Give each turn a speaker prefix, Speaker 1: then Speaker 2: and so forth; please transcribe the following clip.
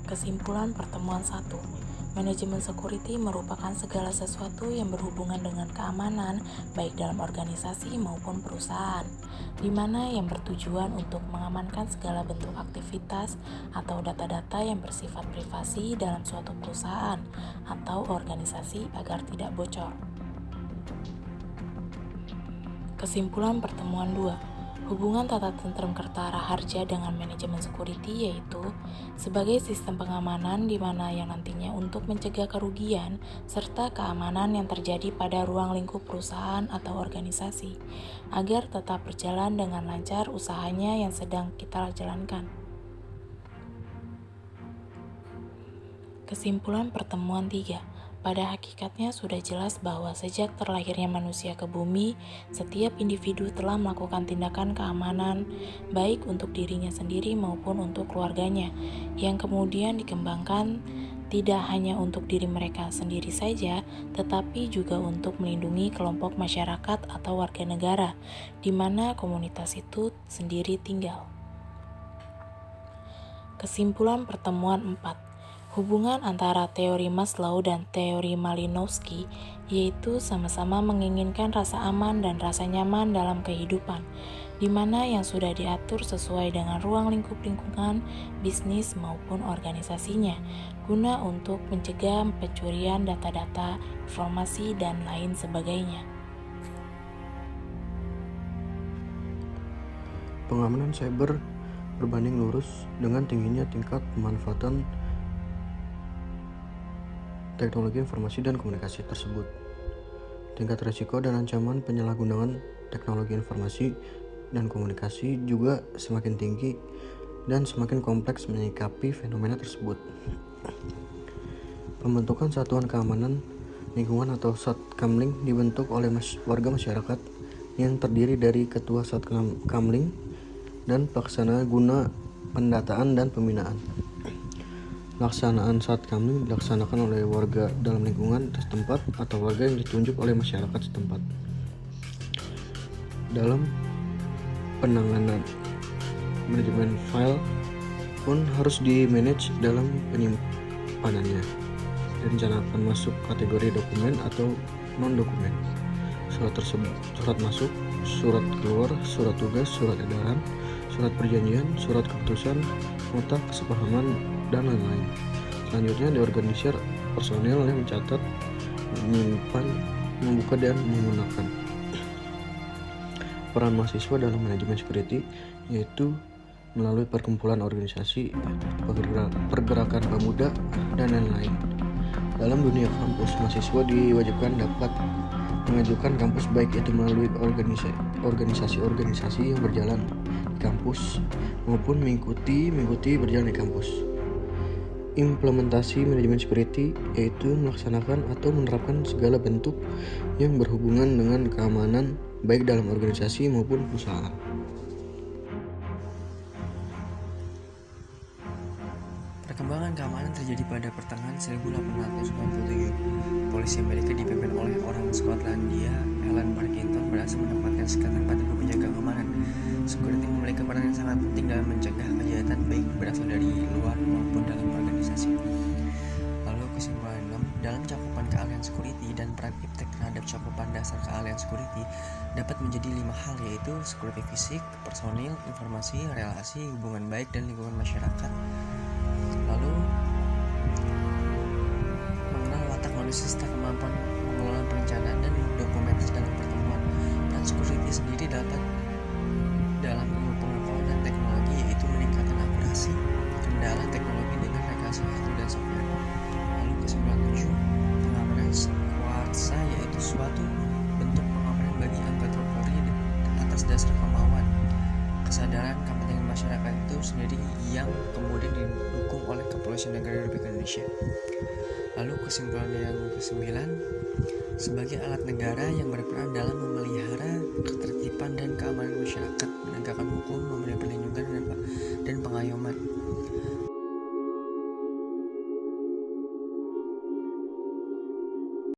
Speaker 1: Kesimpulan pertemuan 1. Manajemen security merupakan segala sesuatu yang berhubungan dengan keamanan, baik dalam organisasi maupun perusahaan, di mana yang bertujuan untuk mengamankan segala bentuk aktivitas atau data-data yang bersifat privasi dalam suatu perusahaan atau organisasi agar tidak bocor. Kesimpulan pertemuan 2. Hubungan tata tentrem Kertara Harja dengan manajemen security yaitu sebagai sistem pengamanan di mana yang nantinya untuk mencegah kerugian serta keamanan yang terjadi pada ruang lingkup perusahaan atau organisasi agar tetap berjalan dengan lancar usahanya yang sedang kita jalankan. Kesimpulan pertemuan 3. Pada hakikatnya sudah jelas bahwa sejak terlahirnya manusia ke bumi, setiap individu telah melakukan tindakan keamanan, baik untuk dirinya sendiri maupun untuk keluarganya, yang kemudian dikembangkan tidak hanya untuk diri mereka sendiri saja, tetapi juga untuk melindungi kelompok masyarakat atau warga negara, di mana komunitas itu sendiri tinggal. Kesimpulan pertemuan 4. Hubungan antara teori Maslow dan teori Malinowski yaitu sama-sama menginginkan rasa aman dan rasa nyaman dalam kehidupan, di mana yang sudah diatur sesuai dengan ruang lingkup lingkungan, bisnis maupun organisasinya, guna untuk mencegah pencurian data-data, informasi, dan lain sebagainya.
Speaker 2: Pengamanan cyber berbanding lurus dengan tingginya tingkat pemanfaatan teknologi informasi dan komunikasi tersebut. Tingkat risiko dan ancaman penyalahgunaan teknologi informasi dan komunikasi juga semakin tinggi dan semakin kompleks menyikapi fenomena tersebut. Pembentukan Satuan Keamanan Lingkungan atau Satkamling dibentuk oleh warga masyarakat yang terdiri dari Ketua Satkamling dan Pelaksana guna pendataan dan pembinaan. Pelaksanaan Satkamling dilaksanakan oleh warga dalam lingkungan setempat atau warga yang ditunjuk oleh masyarakat setempat. Dalam penanganan manajemen file pun harus di-manage dalam penyimpanannya. Direncanakan masuk kategori dokumen atau non-dokumen. Surat tersebut, surat masuk, surat keluar, surat tugas, surat edaran, surat perjanjian, surat keputusan, nota kesepahaman, dan lain-lain. Selanjutnya diorganisir personel yang mencatat, menyimpan, membuka, dan menggunakan. Peran mahasiswa dalam manajemen security yaitu melalui perkumpulan organisasi, pergerakan pemuda, dan lain-lain. Dalam dunia kampus, mahasiswa diwajibkan dapat mengajukan kampus baik itu melalui organisasi-organisasi yang berjalan di kampus maupun mengikuti berjalan di kampus. Implementasi manajemen security yaitu melaksanakan atau menerapkan segala bentuk yang berhubungan dengan keamanan baik dalam organisasi maupun perusahaan.
Speaker 3: Perkembangan keamanan terjadi pada pertengahan 1897. Polisi Amerika dipimpin oleh orang Skotlandia, Alan Parkinson, berhasil menempatkan sekitar 4.000 penjaga keamanan. Security memiliki peran yang sangat penting dalam mencegah kejahatan baik berasal dari luar maupun dalam organisasi. Lalu kesimpulan 6, dalam cakupan keahlian security dan peran iptek terhadap cakupan dasar keahlian security dapat menjadi 5 hal yaitu security fisik, personil, informasi, relasi, hubungan baik, dan lingkungan masyarakat. Lalu mengenal watak manusia serta kemampuan mengelola perencanaan dan dokumentasi dalam pertemuan. Dan security sendiri dapat dalam ilmu pengetahuan dan teknologi yaitu meningkatkan akurasi kendala teknologi dengan rekayasa hardware dan software. Lalu kesimpulan 7, pengamanan kuasa yaitu suatu bentuk pengamanan bagi anggota Polri atas dasar kemauan, kesadaran kepentingan masyarakat itu sendiri yang kemudian didukung oleh Kepolisian Negara Republik Indonesia. Lalu kesimpulan yang ke-9, sebagai alat negara yang berperan dalam memelihara ketertiban dan keamanan masyarakat, menegakkan hukum, memberi perlindungan dan pengayoman.